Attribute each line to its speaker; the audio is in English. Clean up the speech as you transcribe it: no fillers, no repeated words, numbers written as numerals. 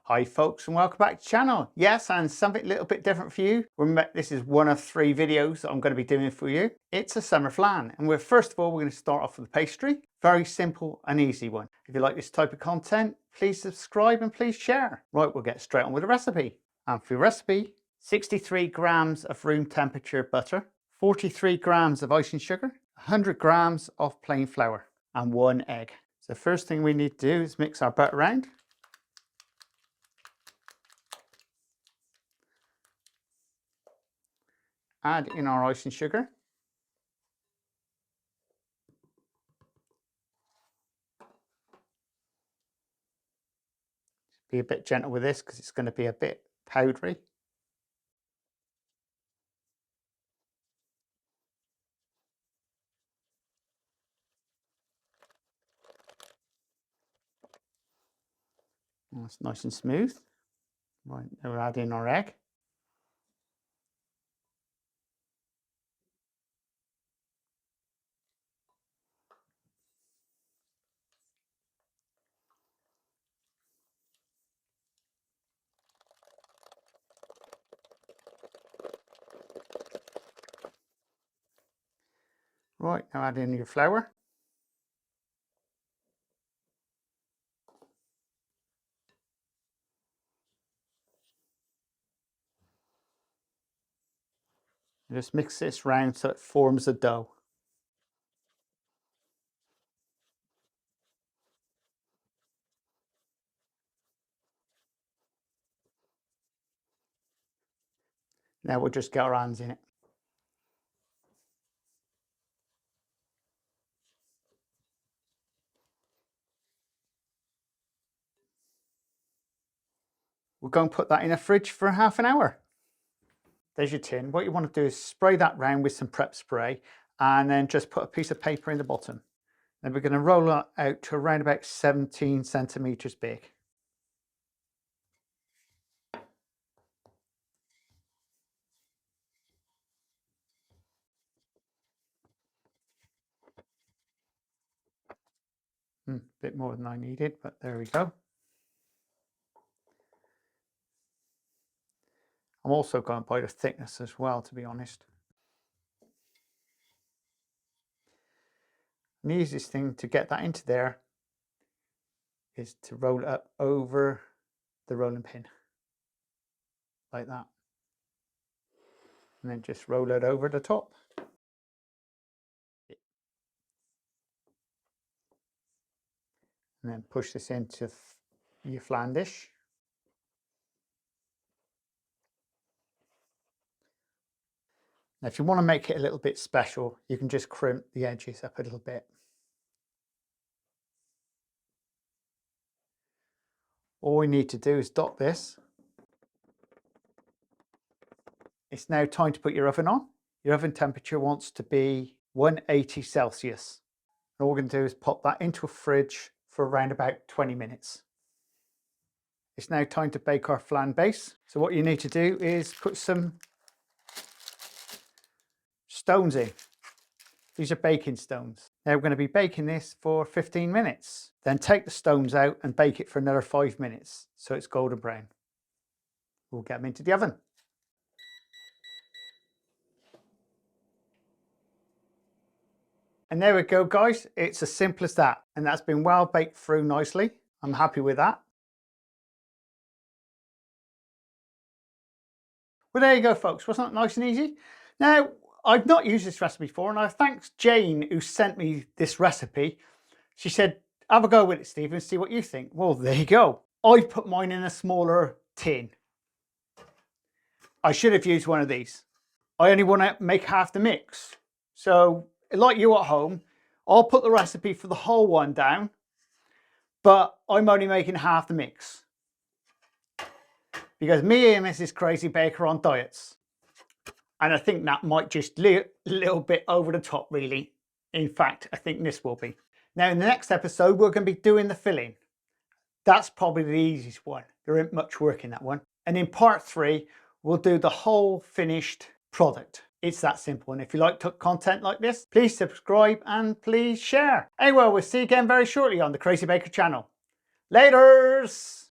Speaker 1: Hi folks, and welcome back to the channel. Yes, and something a little bit different for you. Remember, this is one of 3 videos that I'm going to be doing for you. It's a summer flan, and first of all we're going to start off with the pastry. Very simple and easy one. If you like this type of content, please subscribe and please share. Right, we'll get straight on with the recipe. And for your recipe, 63 grams of room temperature butter, 43 grams of icing sugar, 100 grams of plain flour, and 1 egg. So the first thing we need to do is mix our butter around. Add in our icing sugar. Be a bit gentle with this because it's going to be a bit powdery. That's nice and smooth. Right, now we'll add in our egg. Right, now add in your flour. Just mix this round so it forms a dough. Now we'll just get our hands in it. We're going to put that in a fridge for half an hour. There's your tin. What you want to do is spray that round with some prep spray and then just put a piece of paper in the bottom. Then we're going to roll it out to around about 17 centimeters big. A bit more than I needed, but there we go. I'm also going by the thickness as well, to be honest. And the easiest thing to get that into there is to roll it up over the rolling pin, like that. And then just roll it over the top. And then push this into your flan dish. Now, if you want to make it a little bit special, you can just crimp the edges up a little bit. All we need to do is dot this. It's now time to put your oven on. Your oven temperature wants to be 180 Celsius. And all we're going to do is pop that into a fridge for around about 20 minutes. It's now time to bake our flan base. So what you need to do is put some stones in. These are baking stones. Now we're going to be baking this for 15 minutes. Then take the stones out and bake it for another 5 minutes so it's golden brown. We'll get them into the oven. And there we go, guys. It's as simple as that. And that's been well baked through nicely. I'm happy with that. Well, there you go, folks. Wasn't that nice and easy? Now, I've not used this recipe before, and I thanks Jane who sent me this recipe. She said, have a go with it, Stephen, see what you think. Well, there you go. I put mine in a smaller tin. I should have used one of these. I only want to make half the mix. So, like you at home, I'll put the recipe for the whole one down, but I'm only making half the mix. Because me and Mrs. Crazy Baker are on diets. And I think that might just a little bit over the top, really. In fact, I think this will be. Now, in the next episode, we're going to be doing the filling. That's probably the easiest one. There isn't much work in that one. And in part 3, we'll do the whole finished product. It's that simple. And if you like content like this, please subscribe and please share. Anyway, we'll see you again very shortly on the Crazy Baker channel. Laters!